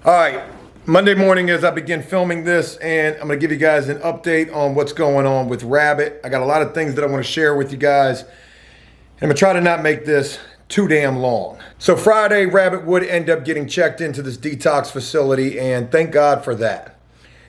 All right, Monday morning as I begin filming this, and I'm gonna give you guys an update on what's going on with Rabbit. I got a lot of things that I wanna share with you guys, and I'm gonna try to not make this too damn long. So Friday, Rabbit would end up getting checked into this detox facility, and thank God for that.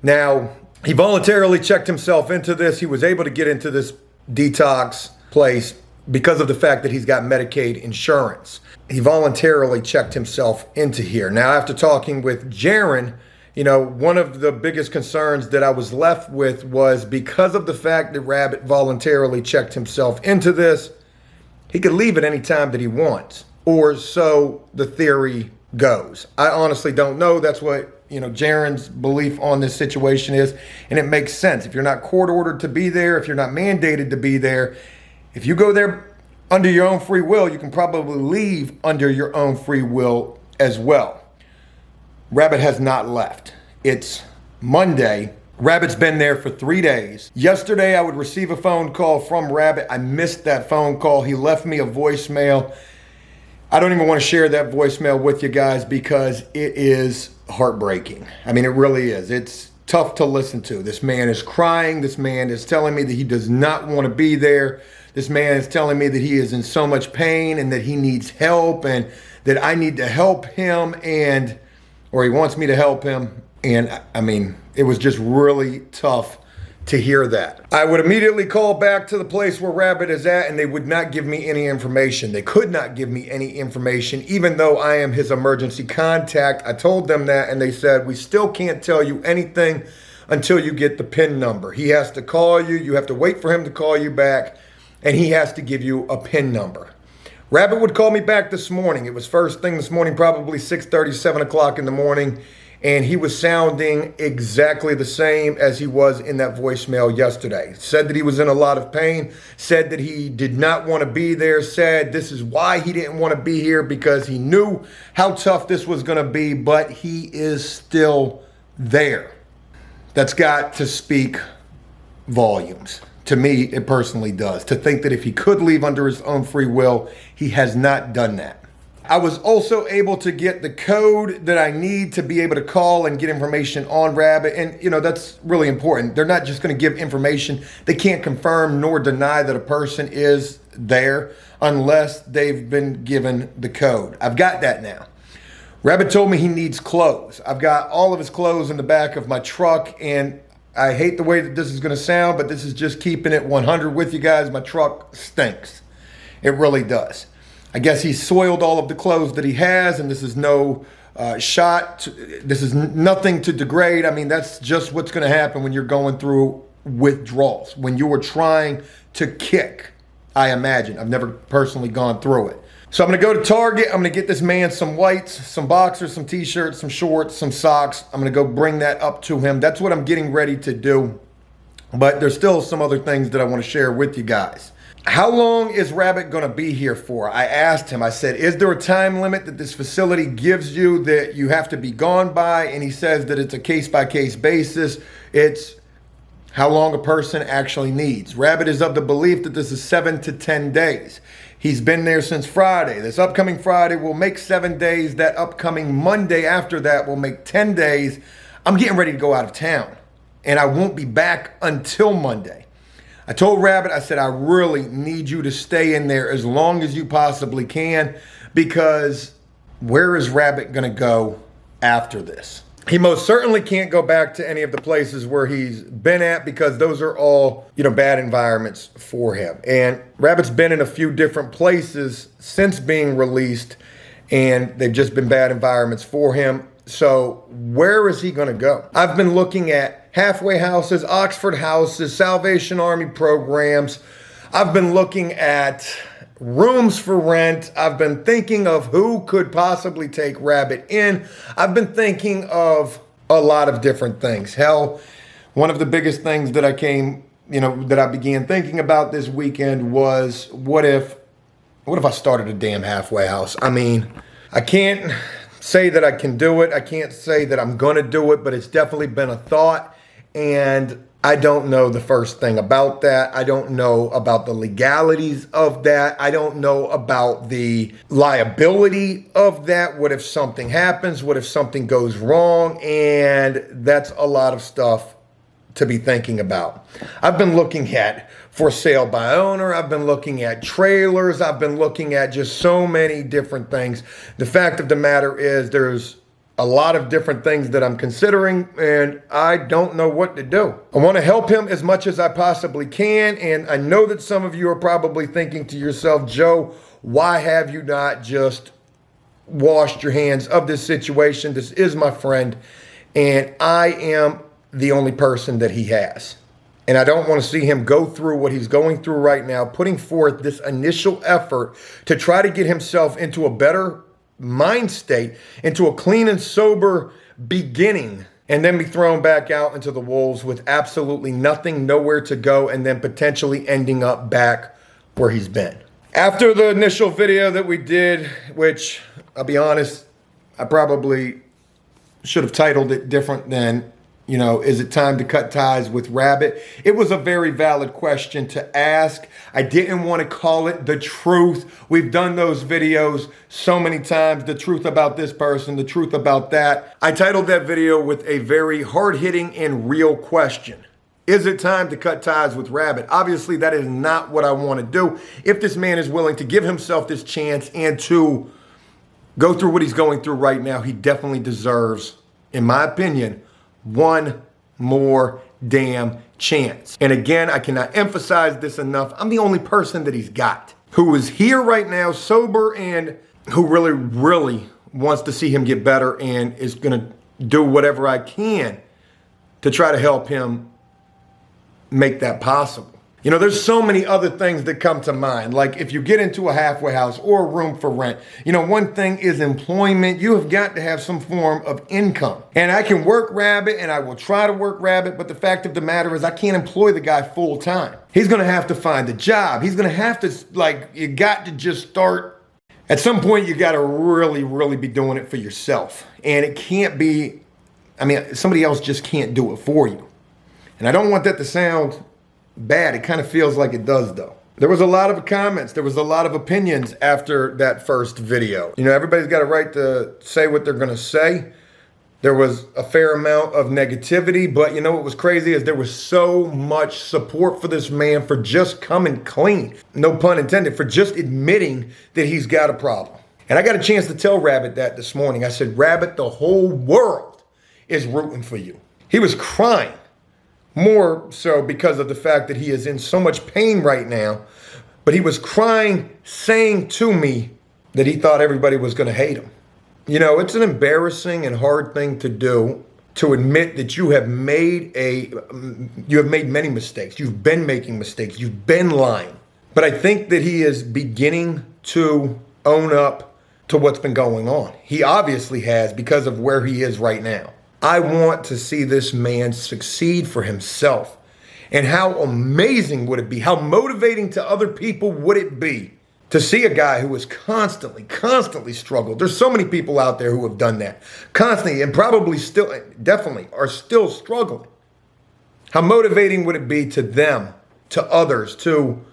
Now, he voluntarily checked himself into this. He was able to get into this detox place because of the fact that he's got Medicaid insurance. He voluntarily checked himself into here. Now, after talking with Jaron, one of the biggest concerns that I was left with was because of the fact that Rabbit voluntarily checked himself into this, he could leave at any time that he wants, or so the theory goes. I honestly don't know. That's what, Jaron's belief on this situation is, and it makes sense. If you're not court ordered to be there, if you're not mandated to be there, if you go there under your own free will, you can probably leave under your own free will as well. Rabbit has not left. It's Monday. Rabbit's been there for 3 days. Yesterday, I would receive a phone call from Rabbit. I missed that phone call. He left me a voicemail. I don't even want to share that voicemail with you guys because it is heartbreaking. I mean, it really is. It's tough to listen to. This man is crying. This man is telling me that he does not want to be there. This man is telling me that he is in so much pain and that he needs help and that I need to help him, or he wants me to help him. And I mean, it was just really tough to hear that. I would immediately call back to the place where Rabbit is at, and they would not give me any information. They could not give me any information, even though I am his emergency contact. I told them that, and they said, we still can't tell you anything until you get the PIN number. He has to call you. You have to wait for him to call you back, and he has to give you a PIN number. Rabbit would call me back this morning. It was first thing this morning, probably 6:30, 7 o'clock in the morning. And he was sounding exactly the same as he was in that voicemail yesterday. Said that he was in a lot of pain, said that he did not want to be there, said this is why he didn't want to be here because he knew how tough this was going to be, but he is still there. That's got to speak volumes. To me, it personally does. To think that if he could leave under his own free will, he has not done that. I was also able to get the code that I need to be able to call and get information on Rabbit. And, that's really important. They're not just going to give information. They can't confirm nor deny that a person is there unless they've been given the code. I've got that now. Rabbit told me he needs clothes. I've got all of his clothes in the back of my truck, and I hate the way that this is going to sound, but this is just keeping it 100 with you guys. My truck stinks. It really does. I guess he soiled all of the clothes that he has, and this is no this is nothing to degrade. I mean, that's just what's going to happen when you're going through withdrawals, when you are trying to kick, I imagine. I've never personally gone through it. So I'm going to go to Target. I'm going to get this man some whites, some boxers, some t-shirts, some shorts, some socks. I'm going to go bring that up to him. That's what I'm getting ready to do. But there's still some other things that I want to share with you guys. How long is Rabbit going to be here for? I asked him, I said, is there a time limit that this facility gives you that you have to be gone by? And he says that it's a case-by-case basis. It's how long a person actually needs. Rabbit is of the belief that this is 7 to 10 days. He's been there since Friday. This upcoming Friday will make 7 days. That upcoming Monday after that will make 10 days. I'm getting ready to go out of town, and I won't be back until Monday. I told Rabbit, I said, I really need you to stay in there as long as you possibly can, because where is Rabbit going to go after this? He most certainly can't go back to any of the places where he's been at, because those are all, bad environments for him. And Rabbit's been in a few different places since being released, and they've just been bad environments for him. So where is he going to go? I've been looking at halfway houses, Oxford houses, Salvation Army programs. I've been looking at rooms for rent. I've been thinking of who could possibly take Rabbit in. I've been thinking of a lot of different things. Hell, one of the biggest things that I began thinking about this weekend was, what if I started a damn halfway house? I mean, I can't say that I can do it. I can't say that I'm going to do it, but it's definitely been a thought. And I don't know the first thing about that. I don't know about the legalities of that. I don't know about the liability of that. What if something happens? What if something goes wrong? And that's a lot of stuff to be thinking about. I've been looking at for sale by owner. I've been looking at trailers. I've been looking at just so many different things. The fact of the matter is there's a lot of different things that I'm considering, and I don't know what to do. I want to help him as much as I possibly can, and I know that some of you are probably thinking to yourself, Joe, why have you not just washed your hands of this situation? This is my friend, and I am the only person that he has. And I don't want to see him go through what he's going through right now, putting forth this initial effort to try to get himself into a better mind state, into a clean and sober beginning, and then be thrown back out into the wolves with absolutely nothing, nowhere to go, and then potentially ending up back where he's been. After the initial video that we did, which I'll be honest, I probably should have titled it different than, you know, is it time to cut ties with Rabbit? It was a very valid question to ask. I didn't want to call it the truth. We've done those videos so many times. The truth about this person, the truth about that. I titled that video with a very hard-hitting and real question. Is it time to cut ties with Rabbit? Obviously, that is not what I want to do. If this man is willing to give himself this chance and to go through what he's going through right now, he definitely deserves, in my opinion, one more damn chance. And again, I cannot emphasize this enough. I'm the only person that he's got who is here right now, sober, and who really, really wants to see him get better and is going to do whatever I can to try to help him make that possible. You know, there's so many other things that come to mind. Like if you get into a halfway house or a room for rent, you know, one thing is employment. You have got to have some form of income. And I can work Rabbit and I will try to work Rabbit, but the fact of the matter is I can't employ the guy full time. He's going to have to find a job. He's going to have to, like, you got to just start. At some point, you got to really, really be doing it for yourself. And it can't be, I mean, somebody else just can't do it for you. And I don't want that to sound bad. It kind of feels like it does, though. There was a lot of comments. There was a lot of opinions after that first video. You know, everybody's got a right to say what they're going to say. There was a fair amount of negativity, but you know what was crazy is there was so much support for this man for just coming clean. No pun intended, for just admitting that he's got a problem. And I got a chance to tell Rabbit that this morning. I said, Rabbit, the whole world is rooting for you. He was crying. More so because of the fact that he is in so much pain right now. But he was crying, saying to me that he thought everybody was going to hate him. You know, it's an embarrassing and hard thing to do, to admit that you have made many mistakes. You've been making mistakes. You've been lying. But I think that he is beginning to own up to what's been going on. He obviously has, because of where he is right now. I want to see this man succeed for himself. And how amazing would it be? How motivating to other people would it be to see a guy who has constantly struggled? There's so many people out there who have done that constantly and probably still, definitely are still struggling. How motivating would it be to them, to others, to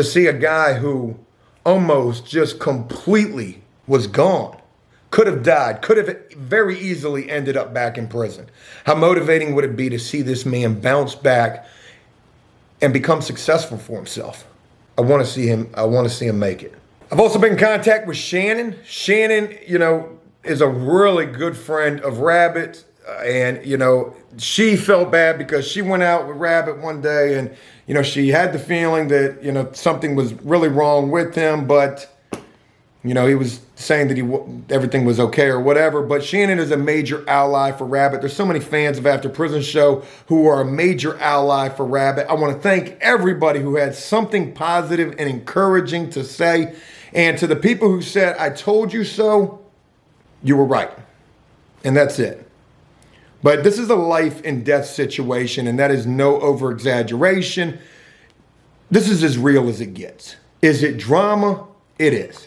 see a guy who almost just completely was gone? Could have died, could have very easily ended up back in prison. How motivating would it be to see this man bounce back and become successful for himself? I want to see him make it. I've also been in contact with Shannon. Shannon, you know, is a really good friend of Rabbit. And, you know, she felt bad because she went out with Rabbit one day and, you know, she had the feeling that, you know, something was really wrong with him, but you know, he was saying that everything was okay or whatever, but Shannon is a major ally for Rabbit. There's so many fans of AfterPrisonShow who are a major ally for Rabbit. I want to thank everybody who had something positive and encouraging to say. And to the people who said, I told you so, you were right. And that's it. But this is a life and death situation, and that is no over-exaggeration. This is as real as it gets. Is it drama? It is.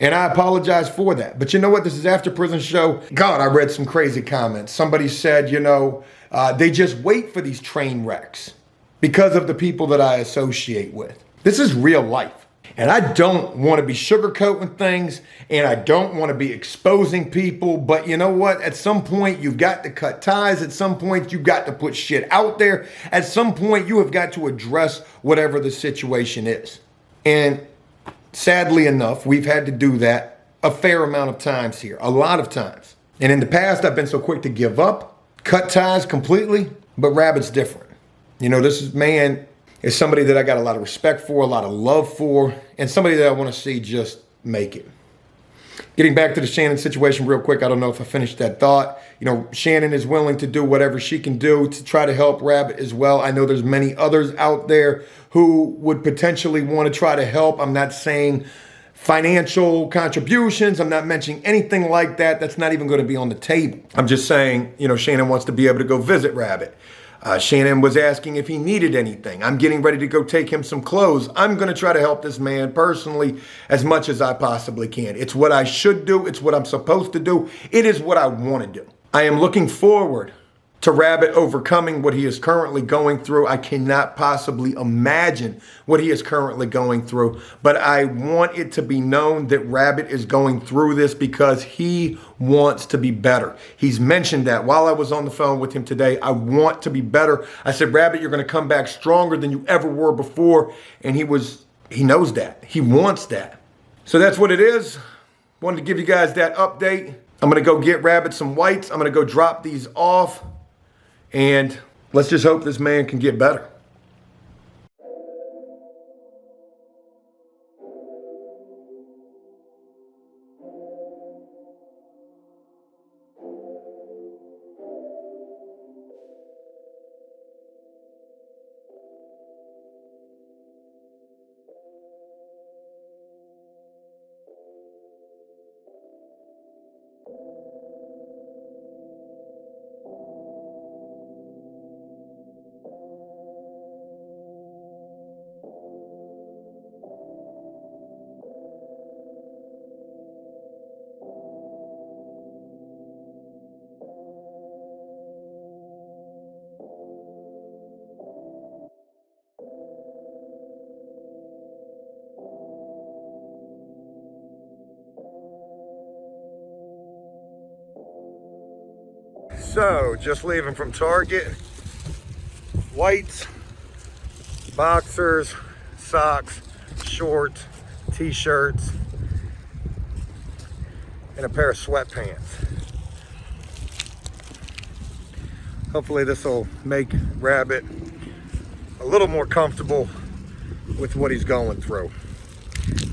And I apologize for that. But you know what? This is After Prison Show. God, I read some crazy comments. Somebody said, they just wait for these train wrecks because of the people that I associate with. This is real life. And I don't want to be sugarcoating things, and I don't want to be exposing people. But you know what? At some point, you've got to cut ties. At some point, you've got to put shit out there. At some point, you have got to address whatever the situation is. And sadly enough, we've had to do that a fair amount of times here, a lot of times. And in the past, I've been so quick to give up, cut ties completely, but Rabbit's different. This man is somebody that I got a lot of respect for, a lot of love for, and somebody that I want to see just make it. Getting back to the Shannon situation real quick, I don't know if I finished that thought. Shannon is willing to do whatever she can do to try to help Rabbit as well. I know there's many others out there who would potentially want to try to help. I'm not saying financial contributions. I'm not mentioning anything like that. That's not even going to be on the table. I'm just saying, Shannon wants to be able to go visit Rabbit. Shannon was asking if he needed anything. I'm getting ready to go take him some clothes. I'm going to try to help this man personally as much as I possibly can. It's what I should do. It's what I'm supposed to do. It is what I want to do. I am looking forward to Rabbit overcoming what he is currently going through. I cannot possibly imagine what he is currently going through, but I want it to be known that Rabbit is going through this because he wants to be better. He's mentioned that while I was on the phone with him today. I want to be better. I said, Rabbit, you're going to come back stronger than you ever were before. And he knows that. He wants that. So that's what it is. Wanted to give you guys that update. I'm going to go get Rabbit some whites. I'm going to go drop these off. And let's just hope this man can get better. So, just leaving from Target. Whites, boxers, socks, shorts, t-shirts, and a pair of sweatpants. Hopefully this will make Rabbit a little more comfortable with what he's going through.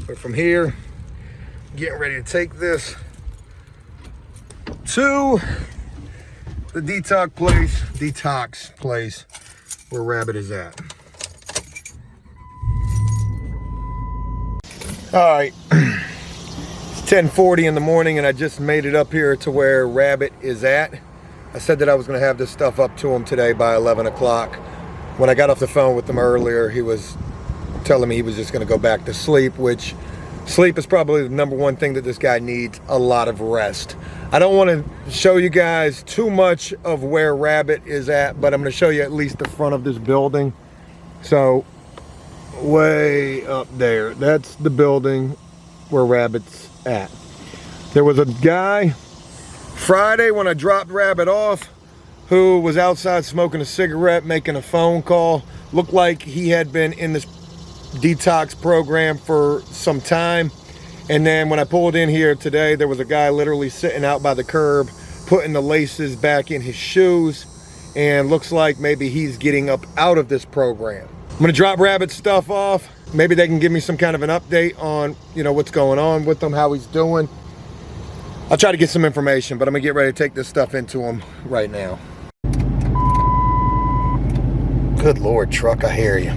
But from here, getting ready to take this to the detox place where Rabbit is at. All right, it's 10:40 in the morning and I just made it up here to where Rabbit is at. I said that I was gonna have this stuff up to him today by 11 o'clock. When I got off the phone with him earlier, he was telling me he was just gonna go back to sleep, which sleep is probably the number one thing that this guy needs, a lot of rest. I don't want to show you guys too much of where Rabbit is at, but I'm going to show you at least the front of this building. So, way up there, that's the building where Rabbit's at. There was a guy Friday when I dropped Rabbit off who was outside smoking a cigarette, making a phone call. Looked like he had been in this detox program for some time. And then when I pulled in here today, there was a guy literally sitting out by the curb, putting the laces back in his shoes, and looks like maybe he's getting up out of this program. I'm gonna drop Rabbit's stuff off. Maybe they can give me some kind of an update on, what's going on with him, how he's doing. I'll try to get some information, but I'm gonna get ready to take this stuff into him right now. Good Lord, truck, I hear you.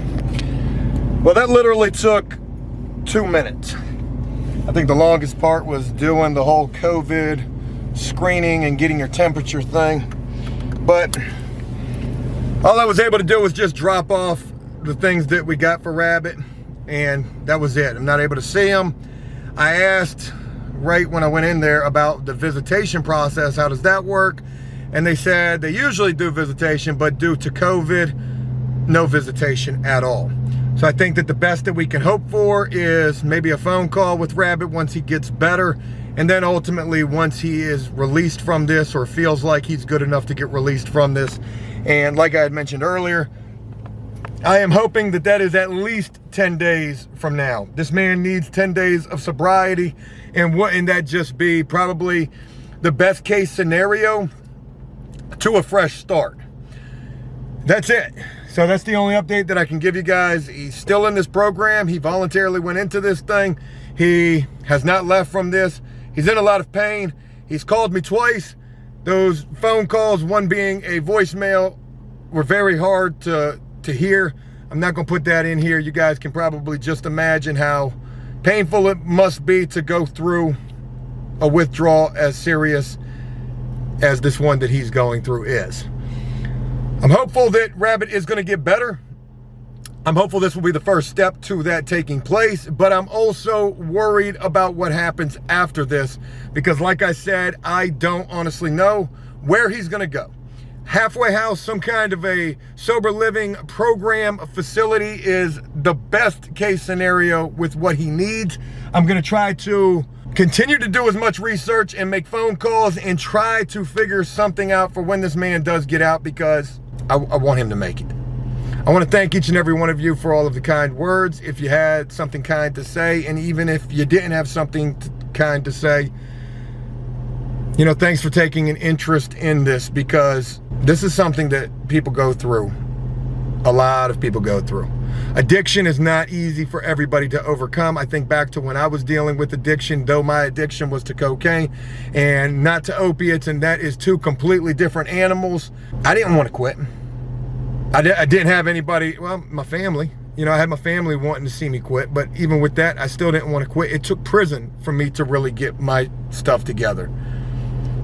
Well, that literally took 2 minutes. I think the longest part was doing the whole COVID screening and getting your temperature thing. But all I was able to do was just drop off the things that we got for Rabbit, and that was it. I'm not able to see him. I asked right when I went in there about the visitation process. How does that work? And they said they usually do visitation, but due to COVID, no visitation at all. So I think that the best that we can hope for is maybe a phone call with Rabbit once he gets better. And then ultimately, once he is released from this, or feels like he's good enough to get released from this. And like I had mentioned earlier, I am hoping that that is at least 10 days from now. This man needs 10 days of sobriety, and wouldn't that just be probably the best case scenario to a fresh start? That's it. So that's the only update that I can give you guys. He's still in this program. He voluntarily went into this thing. He has not left from this. He's in a lot of pain. He's called me twice. Those phone calls, one being a voicemail, were very hard to hear. I'm not gonna put that in here. You guys can probably just imagine how painful it must be to go through a withdrawal as serious as this one that he's going through is. I'm hopeful that Rabbit is gonna get better. I'm hopeful this will be the first step to that taking place, but I'm also worried about what happens after this, because like I said, I don't honestly know where he's gonna go. Halfway house, some kind of a sober living program facility is the best case scenario with what he needs. I'm gonna try to continue to do as much research and make phone calls and try to figure something out for when this man does get out, because I want him to make it. I want to thank each and every one of you for all of the kind words. If you had something kind to say, and even if you didn't have something kind to say, you know, thanks for taking an interest in this, because this is something that people go through. A lot of people go through. Addiction is not easy for everybody to overcome. I think back to when I was dealing with addiction, though my addiction was to cocaine and not to opiates, and that is two completely different animals. I didn't want to quit. I didn't have anybody, well, my family. You know, I had my family wanting to see me quit, but even with that, I still didn't want to quit. It took prison for me to really get my stuff together.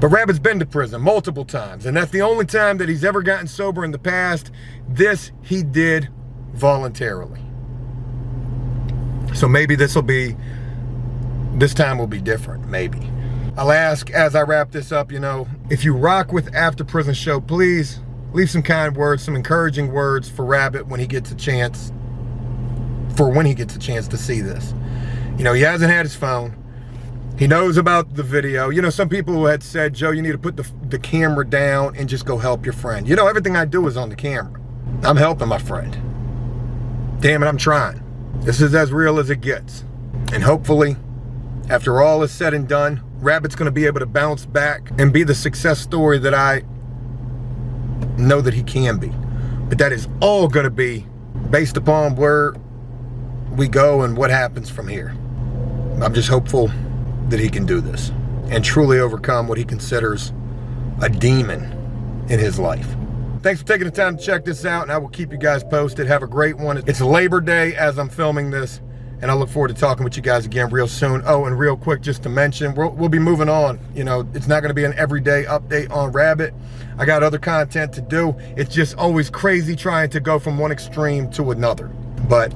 But Rabbit's been to prison multiple times, and that's the only time that he's ever gotten sober in the past. This he did voluntarily. So maybe this time will be different, maybe. I'll ask as I wrap this up, you know, if you rock with After Prison Show, please leave some kind words, some encouraging words for Rabbit when he gets a chance, to see this. You know, he hasn't had his phone. He knows about the video. You know, some people had said, Joe, you need to put the camera down and just go help your friend. You know, everything I do is on the camera. I'm helping my friend. Damn it, I'm trying. This is as real as it gets. And hopefully, after all is said and done, Rabbit's gonna be able to bounce back and be the success story that I know that he can be. But that is all gonna be based upon where we go and what happens from here. I'm just hopeful that he can do this and truly overcome what he considers a demon in his life. Thanks for taking the time to check this out, and I will keep you guys posted. Have a great one. It's Labor Day as I'm filming this, and I look forward to talking with you guys again real soon. Oh, and real quick, just to mention, we'll be moving on. You know, it's not gonna be an everyday update on Rabbit. I got other content to do. It's just always crazy trying to go from one extreme to another. But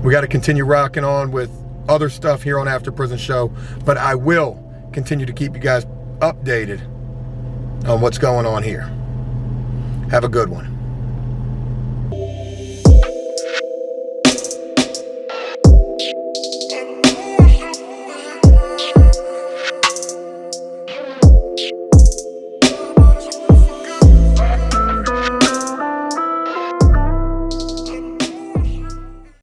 we gotta continue rocking on with other stuff here on After Prison Show, but I will continue to keep you guys updated on what's going on here. Have a good one.